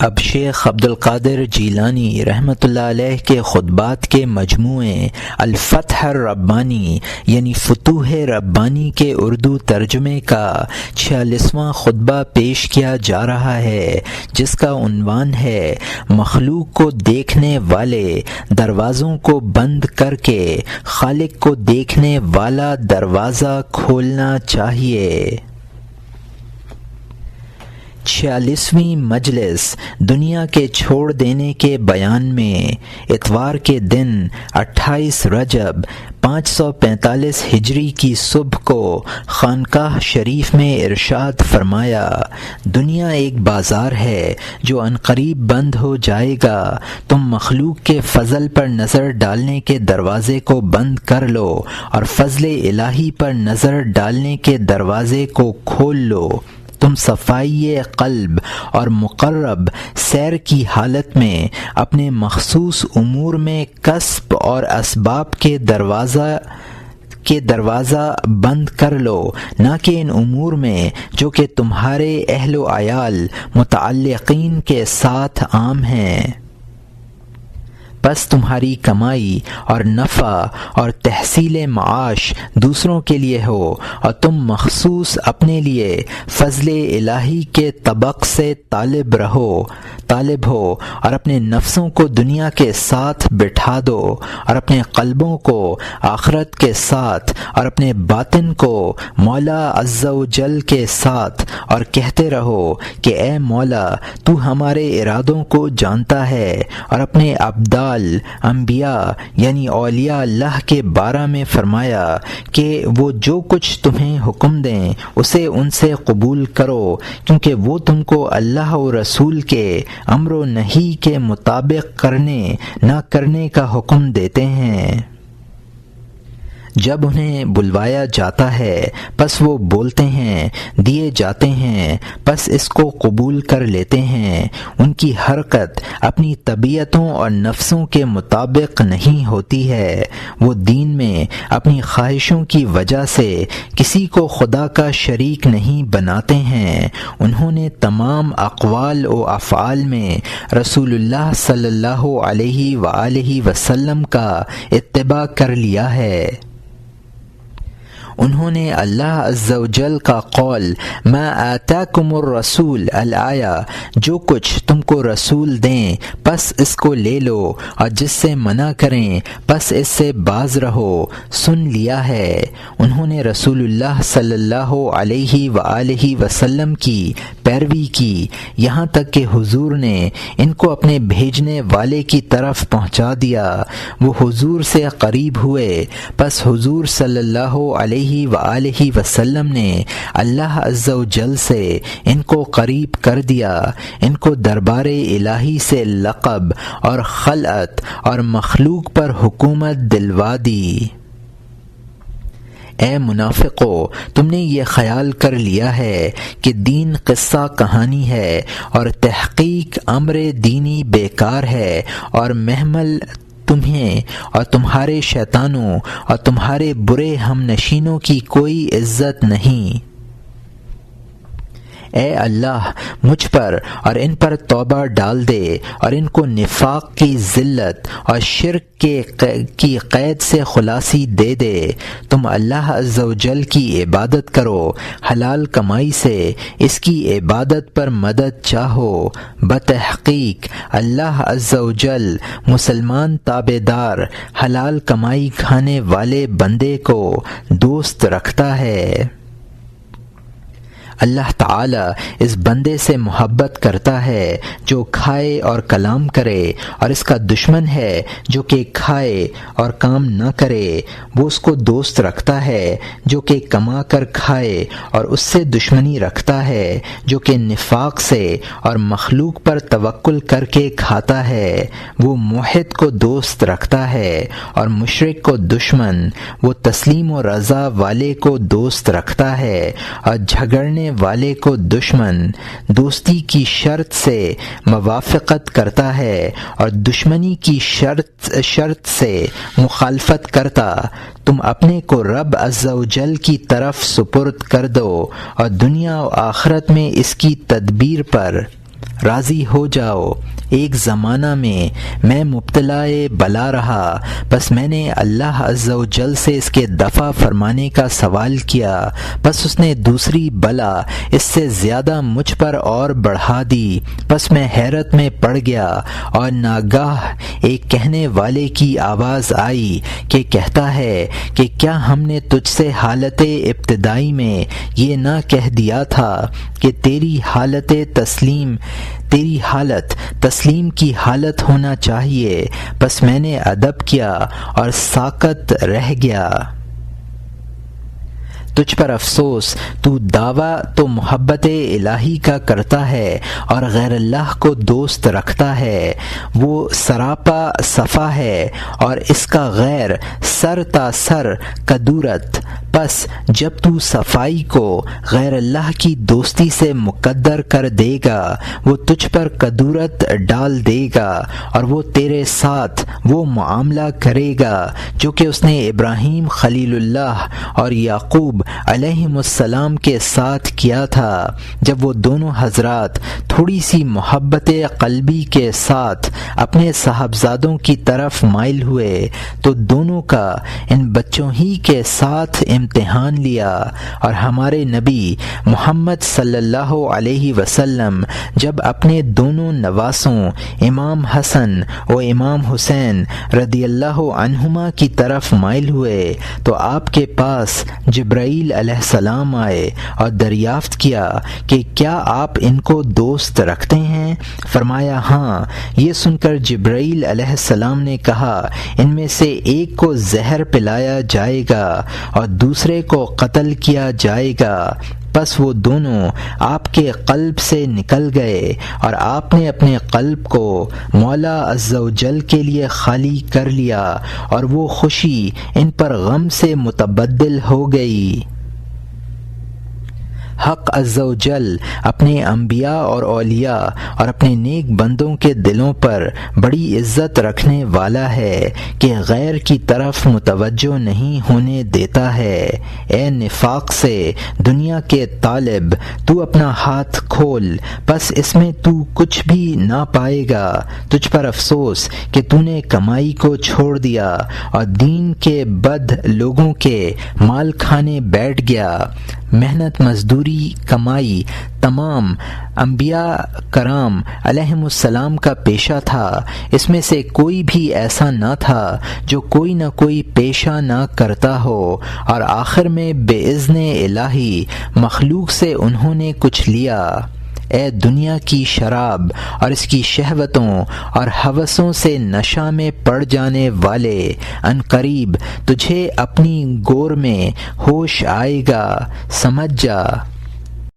اب شیخ عبد القادر جیلانی رحمۃ اللہ علیہ کے خطبات کے مجموعے الفتح الربانی یعنی فتوح ربانی کے اردو ترجمے کا 46واں خطبہ پیش کیا جا رہا ہے، جس کا عنوان ہے مخلوق کو دیکھنے والے دروازوں کو بند کر کے خالق کو دیکھنے والا دروازہ کھولنا چاہیے۔ 46ویں مجلس دنیا کے چھوڑ دینے کے بیان میں اتوار کے دن 28 رجب 545 ہجری کی صبح کو خانقاہ شریف میں ارشاد فرمایا، دنیا ایک بازار ہے جو عنقریب بند ہو جائے گا، تم مخلوق کے فضل پر نظر ڈالنے کے دروازے کو بند کر لو اور فضل الہی پر نظر ڈالنے کے دروازے کو کھول لو۔ تم صفائی قلب اور مقرب سیر کی حالت میں اپنے مخصوص امور میں کسب اور اسباب کے دروازہ بند کر لو، نہ کہ ان امور میں جو کہ تمہارے اہل و عیال متعلقین کے ساتھ عام ہیں۔ پس تمہاری کمائی اور نفع اور تحصیل معاش دوسروں کے لیے ہو اور تم مخصوص اپنے لیے فضل الہی کے طبق سے طالب ہو اور اپنے نفسوں کو دنیا کے ساتھ بٹھا دو اور اپنے قلبوں کو آخرت کے ساتھ اور اپنے باطن کو مولا عز و جل کے ساتھ، اور کہتے رہو کہ اے مولا تو ہمارے ارادوں کو جانتا ہے، اور اپنے ابدال انبیاء یعنی اولیاء اللہ کے بارے میں فرمایا کہ وہ جو کچھ تمہیں حکم دیں اسے ان سے قبول کرو، کیونکہ وہ تم کو اللہ و رسول کے امر و نہی کے مطابق کرنے نہ کرنے کا حکم دیتے ہیں۔ جب انہیں بلوایا جاتا ہے پس وہ بولتے ہیں، دیے جاتے ہیں پس اس کو قبول کر لیتے ہیں۔ ان کی حرکت اپنی طبیعتوں اور نفسوں کے مطابق نہیں ہوتی ہے، وہ دین میں اپنی خواہشوں کی وجہ سے کسی کو خدا کا شریک نہیں بناتے ہیں۔ انہوں نے تمام اقوال و افعال میں رسول اللہ صلی اللہ علیہ وآلہ وسلم کا اتباع کر لیا ہے۔ انہوں نے اللہ عز و جل کا قول ما آتاکم الرسول الآیہ، جو کچھ تم کو رسول دیں پس اس کو لے لو اور جس سے منع کریں پس اس سے باز رہو، سن لیا ہے۔ انہوں نے رسول اللہ صلی اللہ علیہ وآلہ وسلم کی پیروی کی، یہاں تک کہ حضور نے ان کو اپنے بھیجنے والے کی طرف پہنچا دیا۔ وہ حضور سے قریب ہوئے، پس حضور صلی اللہ علیہ وآلہ وسلم نے اللہ عز و جل سے ان کو قریب کر دیا، ان کو دربار الہی سے لقب اور خلعت اور مخلوق پر حکومت دلوا دی۔ اے منافقو، تم نے یہ خیال کر لیا ہے کہ دین قصہ کہانی ہے اور تحقیق امر دینی بیکار ہے اور محمل تمہیں اور تمہارے شیطانوں اور تمہارے برے ہم نشینوں کی کوئی عزت نہیں۔ اے اللہ، مجھ پر اور ان پر توبہ ڈال دے اور ان کو نفاق کی ذلت اور شرک کی قید سے خلاصی دے دے۔ تم اللہ عز و جل کی عبادت کرو، حلال کمائی سے اس کی عبادت پر مدد چاہو۔ بتحقیق اللہ عز و جل مسلمان تابع دار حلال کمائی کھانے والے بندے کو دوست رکھتا ہے۔ اللہ تعالیٰ اس بندے سے محبت کرتا ہے جو کھائے اور کلام کرے، اور اس کا دشمن ہے جو کہ کھائے اور کام نہ کرے۔ وہ اس کو دوست رکھتا ہے جو کہ کما کر کھائے، اور اس سے دشمنی رکھتا ہے جو کہ نفاق سے اور مخلوق پر توکل کر کے کھاتا ہے۔ وہ موحد کو دوست رکھتا ہے اور مشرک کو دشمن، وہ تسلیم و رضا والے کو دوست رکھتا ہے اور جھگڑنے والے کو دشمن۔ دوستی کی شرط سے موافقت کرتا ہے اور دشمنی کی شرط سے مخالفت کرتا۔ تم اپنے کو رب عز و جل کی طرف سپرد کر دو اور دنیا و آخرت میں اس کی تدبیر پر راضی ہو جاؤ۔ ایک زمانہ میں میں مبتلا بلا رہا، بس میں نے اللہ عز و جل سے اس کے دفع فرمانے کا سوال کیا، بس اس نے دوسری بلا اس سے زیادہ مجھ پر اور بڑھا دی۔ بس میں حیرت میں پڑ گیا اور ناگاہ ایک کہنے والے کی آواز آئی کہ کہتا ہے کہ کیا ہم نے تجھ سے حالت ابتدائی میں یہ نہ کہہ دیا تھا کہ تیری حالت تسلیم کی حالت ہونا چاہیے؟ بس میں نے ادب کیا اور ساکت رہ گیا۔ تجھ پر افسوس، تو دعویٰ تو محبت الہی کا کرتا ہے اور غیر اللہ کو دوست رکھتا ہے، وہ سراپا صفا ہے اور اس کا غیر سر تا سر کدورت۔ پس جب تو صفائی کو غیر اللہ کی دوستی سے مقدر کر دے گا، وہ تجھ پر کدورت ڈال دے گا اور وہ تیرے ساتھ وہ معاملہ کرے گا جو کہ اس نے ابراہیم خلیل اللہ اور یعقوب علیہم السلام کے ساتھ کیا تھا، جب وہ دونوں حضرات تھوڑی سی محبت قلبی کے ساتھ اپنے صاحبزادوں کی طرف مائل ہوئے تو دونوں کا ان بچوں ہی کے ساتھ امتحان لیا، اور ہمارے نبی محمد صلی اللہ علیہ وسلم جب اپنے دونوں نواسوں امام حسن و امام حسین رضی اللہ عنہما کی طرف مائل ہوئے تو آپ کے پاس جبرائیل علیہ السلام آئے اور دریافت کیا کہ کیا آپ ان کو دوست رکھتے ہیں؟ فرمایا ہاں۔ یہ سن کر جبرائیل علیہ السلام نے کہا ان میں سے ایک کو زہر پلایا جائے گا اور دوسرے کو قتل کیا جائے گا۔ پس وہ دونوں آپ کے قلب سے نکل گئے اور آپ نے اپنے قلب کو مولا عز و جل کے لیے خالی کر لیا اور وہ خوشی ان پر غم سے متبدل ہو گئی۔ حق عز و جل اپنے انبیاء اور اولیاء اور اپنے نیک بندوں کے دلوں پر بڑی عزت رکھنے والا ہے کہ غیر کی طرف متوجہ نہیں ہونے دیتا ہے۔ اے نفاق سے دنیا کے طالب، تو اپنا ہاتھ کھول، بس اس میں تو کچھ بھی نہ پائے گا۔ تجھ پر افسوس کہ تو نے کمائی کو چھوڑ دیا اور دین کے بد لوگوں کے مال کھانے بیٹھ گیا۔ محنت مزدوری کمائی تمام انبیاء کرام علیہم السلام کا پیشہ تھا، اس میں سے کوئی بھی ایسا نہ تھا جو کوئی نہ کوئی پیشہ نہ کرتا ہو، اور آخر میں بِإِذْنِ الہی مخلوق سے انہوں نے کچھ لیا۔ اے دنیا کی شراب اور اس کی شہوتوں اور ہوسوں سے نشہ میں پڑ جانے والے، ان قریب تجھے اپنی گور میں ہوش آئے گا، سمجھ جا۔